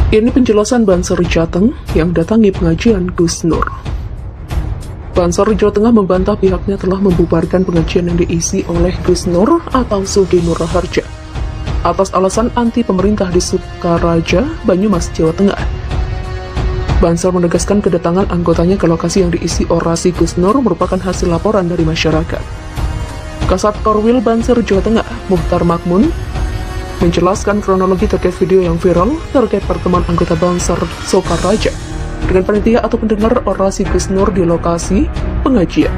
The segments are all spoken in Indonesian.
Ini penjelasan Banser Jateng yang datangi pengajian Gus Nur. Banser Jawa Tengah membantah pihaknya telah membubarkan pengajian yang diisi oleh Gus Nur atau Sugi Nur Raharja atas alasan anti pemerintah di Sukaraja, Banyumas, Jawa Tengah. Banser menegaskan kedatangan anggotanya ke lokasi yang diisi orasi Gus Nur merupakan hasil laporan dari masyarakat. Kasat Korwil Banser Jawa Tengah, Muhtar Makmun, menjelaskan kronologi terkait video yang viral terkait pertemuan anggota Banser Sukaraja dengan panitia atau pendengar orasi Gus Nur di lokasi pengajian.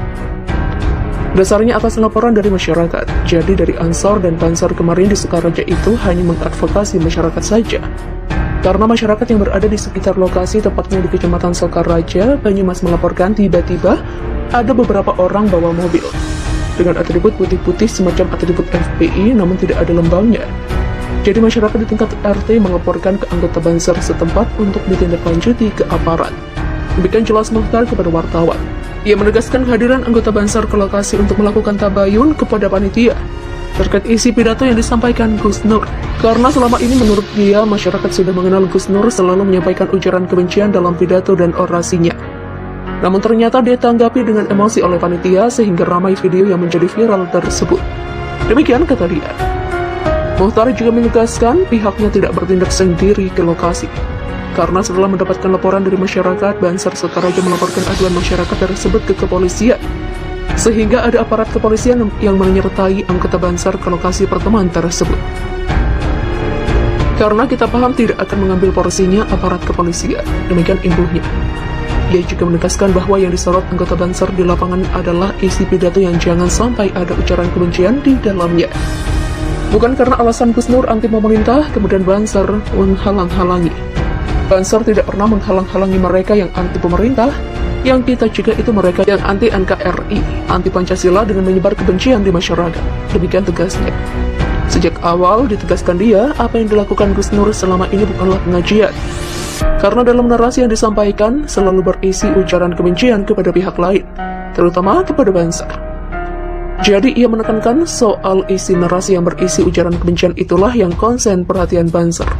Dasarnya atas laporan dari masyarakat, jadi dari Ansor dan Banser kemarin di Sukaraja itu hanya mengadvokasi masyarakat saja. Karena masyarakat yang berada di sekitar lokasi, tepatnya di Kecamatan Sukaraja, Banyumas, melaporkan tiba-tiba ada beberapa orang bawa mobil dengan atribut putih-putih semacam atribut FPI namun tidak ada lembangnya. Jadi masyarakat di tingkat RT melaporkan ke anggota Banser setempat untuk ditindaklanjuti ke aparat. Demikian jelas Muhtar kepada wartawan. Ia menegaskan kehadiran anggota Banser ke lokasi untuk melakukan tabayun kepada panitia terkait isi pidato yang disampaikan Gus Nur. Karena selama ini menurut dia, masyarakat sudah mengenal Gus Nur selalu menyampaikan ujaran kebencian dalam pidato dan orasinya. Namun ternyata dia tanggapi dengan emosi oleh panitia sehingga ramai video yang menjadi viral tersebut. Demikian kata dia. Muhtar juga menegaskan pihaknya tidak bertindak sendiri ke lokasi. Karena setelah mendapatkan laporan dari masyarakat, Banser Sukaraja melaporkan aduan masyarakat tersebut ke kepolisian. Sehingga ada aparat kepolisian yang menyertai anggota Banser ke lokasi pertemuan tersebut. Karena kita paham tidak akan mengambil porsinya aparat kepolisian, demikian imbuhnya. Ia juga menegaskan bahwa yang disorot anggota Banser di lapangan adalah isi pidato yang jangan sampai ada ujaran kebencian di dalamnya. Bukan karena alasan Gus Nur anti pemerintah, kemudian Banser menghalang-halangi. Banser tidak pernah menghalang-halangi mereka yang anti pemerintah, yang kita juga itu mereka yang anti NKRI, anti Pancasila dengan menyebar kebencian di masyarakat. Demikian tegasnya. Sejak awal ditegaskan dia, apa yang dilakukan Gus Nur selama ini bukanlah pengajian. Karena dalam narasi yang disampaikan selalu berisi ujaran kebencian kepada pihak lain, terutama kepada Banser. Jadi ia menekankan soal isi narasi yang berisi ujaran kebencian itulah yang konsen perhatian Banser.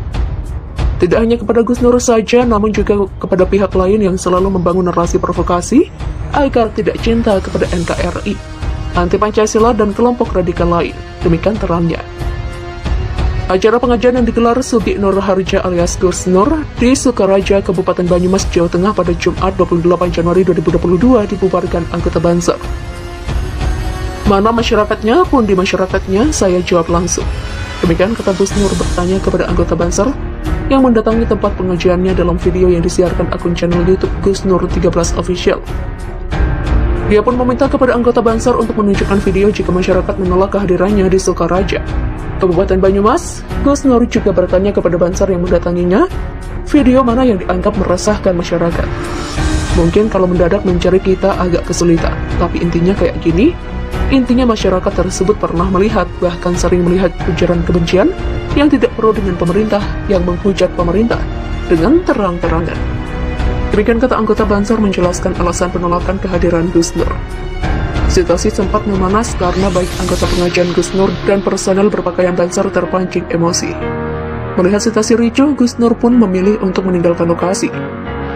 Tidak hanya kepada Gus Nur saja, namun juga kepada pihak lain yang selalu membangun narasi provokasi agar tidak cinta kepada NKRI, anti Pancasila dan kelompok radikal lain. Demikian terangnya. Acara pengajian yang digelar Sugi Nur Raharja alias Gus Nur di Sukaraja, Kabupaten Banyumas, Jawa Tengah pada Jumat 28 Januari 2022 dibubarkan anggota Banser. Mana masyarakatnya? Pun di masyarakatnya, saya jawab langsung. Demikian kata Gus Nur bertanya kepada anggota Banser yang mendatangi tempat pengajiannya dalam video yang disiarkan akun channel YouTube Gus Nur 13 Official. Dia pun meminta kepada anggota Banser untuk menunjukkan video jika masyarakat menolak kehadirannya di Sukaraja, Kabupaten Banyumas. Gus Nur juga bertanya kepada Banser yang mendatanginya, video mana yang dianggap meresahkan masyarakat. Mungkin kalau mendadak mencari kita agak kesulitan, tapi intinya kayak gini. Intinya masyarakat tersebut pernah melihat, bahkan sering melihat ujaran kebencian yang tidak perlu dengan pemerintah yang menghujat pemerintah dengan terang-terangan. Demikian kata anggota Banser menjelaskan alasan penolakan kehadiran Gus Nur. Situasi sempat memanas karena baik anggota pengajian Gus Nur dan personel berpakaian Banser terpancing emosi. Melihat situasi ricuh, Gus Nur pun memilih untuk meninggalkan lokasi.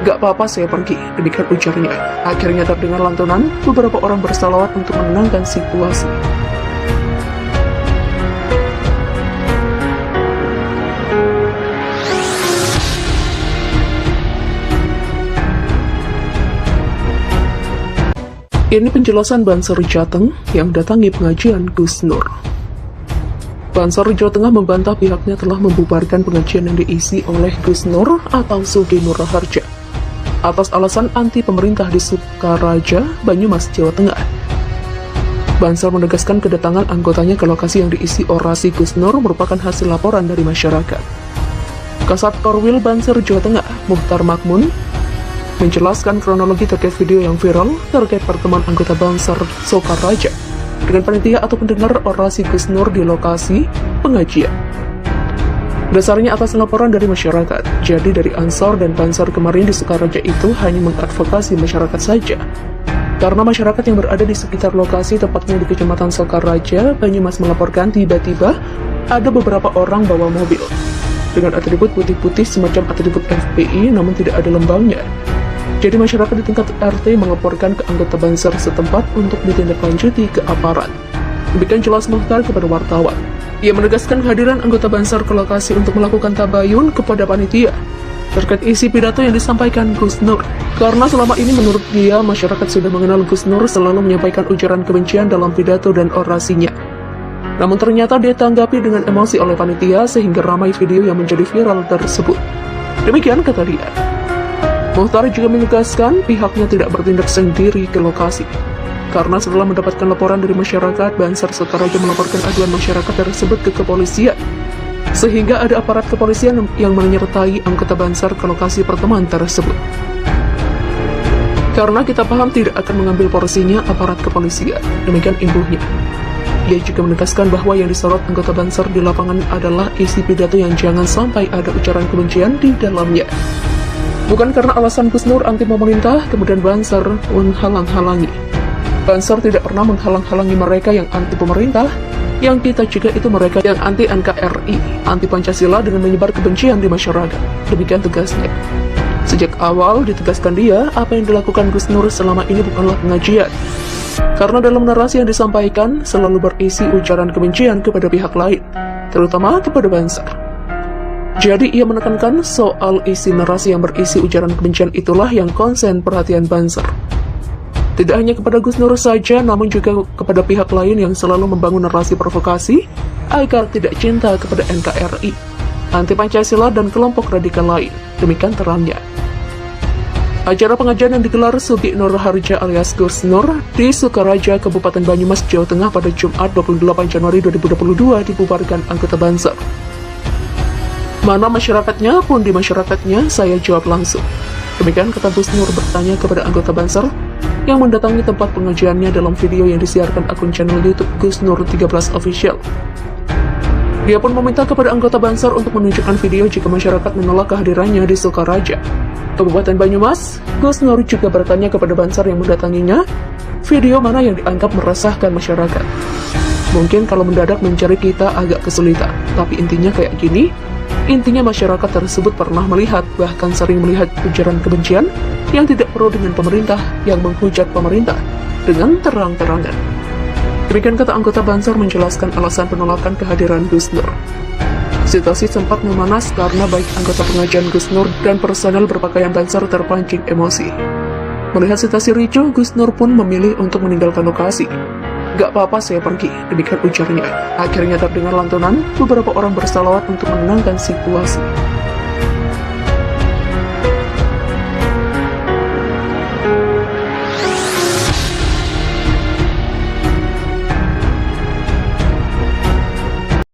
Gak apa-apa saya pergi, demikian ujarnya. Akhirnya terdengar lantunan, beberapa orang bersalawat untuk menenangkan situasi. Ini penjelasan Banser Jateng yang datangi pengajian Gus Nur. Banser Jawa Tengah membantah pihaknya telah membubarkan pengajian yang diisi oleh Gus Nur atau Sugi Nur Raharja atas alasan anti pemerintah di Sukaraja, Banyumas, Jawa Tengah. Banser menegaskan kedatangan anggotanya ke lokasi yang diisi orasi Gus Nur merupakan hasil laporan dari masyarakat. Kasat Korwil Banser Jawa Tengah, Muhtar Makmun, menjelaskan kronologi terkait video yang viral terkait pertemuan anggota Banser Sukaraja dengan panitia atau pendengar orasi Gus Nur di lokasi pengajian. Dasarnya atas laporan dari masyarakat, jadi dari Ansor dan Banser kemarin di Sukaraja itu hanya mengadvokasi masyarakat saja. Karena masyarakat yang berada di sekitar lokasi, tepatnya di Kecamatan Sukaraja, Banyumas, melaporkan tiba-tiba ada beberapa orang bawa mobil dengan atribut putih-putih semacam atribut FPI namun tidak ada lembangnya. Jadi masyarakat di tingkat RT melaporkan ke anggota Banser setempat untuk ditindaklanjuti ke aparat. Demikian jelas Muhtar kepada wartawan. Ia menegaskan kehadiran anggota Banser ke lokasi untuk melakukan tabayun kepada panitia terkait isi pidato yang disampaikan Gus Nur. Karena selama ini menurut dia, masyarakat sudah mengenal Gus Nur selalu menyampaikan ujaran kebencian dalam pidato dan orasinya. Namun ternyata dia tanggapi dengan emosi oleh panitia sehingga ramai video yang menjadi viral tersebut. Demikian kata dia. Muhtar juga menegaskan pihaknya tidak bertindak sendiri ke lokasi. Karena setelah mendapatkan laporan dari masyarakat, Banser Sukaraja melaporkan aduan masyarakat tersebut ke kepolisian. Sehingga ada aparat kepolisian yang menyertai anggota Banser ke lokasi pertemuan tersebut. Karena kita paham tidak akan mengambil porsinya aparat kepolisian, demikian imbuhnya. Ia juga menegaskan bahwa yang disorot anggota Banser di lapangan adalah isi pidato yang jangan sampai ada ujaran kebencian di dalamnya. Bukan karena alasan Gus Nur anti pemerintah, kemudian Banser menghalang-halangi. Banser tidak pernah menghalang-halangi mereka yang anti pemerintah. Yang kita juga itu mereka yang anti NKRI, anti Pancasila dengan menyebar kebencian di masyarakat. Demikian tegasnya. Sejak awal ditegaskan dia, apa yang dilakukan Gus Nur selama ini bukanlah pengajian. Karena dalam narasi yang disampaikan selalu berisi ujaran kebencian kepada pihak lain, terutama kepada Banser. Jadi ia menekankan soal isi narasi yang berisi ujaran kebencian itulah yang konsen perhatian Banser. Tidak hanya kepada Gus Nur saja, namun juga kepada pihak lain yang selalu membangun narasi provokasi agar tidak cinta kepada NKRI, anti Pancasila dan kelompok radikal lain. Demikian terangnya. Acara pengajian yang digelar Sugi Nur Harja alias Gus Nur di Sukaraja, Kabupaten Banyumas, Jawa Tengah pada Jumat 28 Januari 2022 dibubarkan anggota Banser. Mana masyarakatnya pun di masyarakatnya, saya jawab langsung. Demikian kata Gus Nur bertanya kepada anggota Banser yang mendatangi tempat pengajiannya dalam video yang disiarkan akun channel YouTube Gus Nur 13 Official. Dia pun meminta kepada anggota Banser untuk menunjukkan video jika masyarakat menolak kehadirannya di Sukaraja, Kabupaten Banyumas. Gus Nur juga bertanya kepada Banser yang mendatanginya, video mana yang dianggap meresahkan masyarakat. Mungkin kalau mendadak mencari kita agak kesulitan, tapi intinya kayak gini. Intinya masyarakat tersebut pernah melihat, bahkan sering melihat ujaran kebencian yang tidak pro dengan pemerintah, yang menghujat pemerintah dengan terang-terangan. Demikian kata anggota Banser menjelaskan alasan penolakan kehadiran Gus Nur. Situasi sempat memanas karena baik anggota pengajian Gus Nur dan personel berpakaian Banser terpancing emosi. Melihat situasi ricuh, Gus Nur pun memilih untuk meninggalkan lokasi. Gak apa-apa saya pergi, demikian ujarnya. Akhirnya terdengar lantunan beberapa orang bersalawat untuk menenangkan situasi.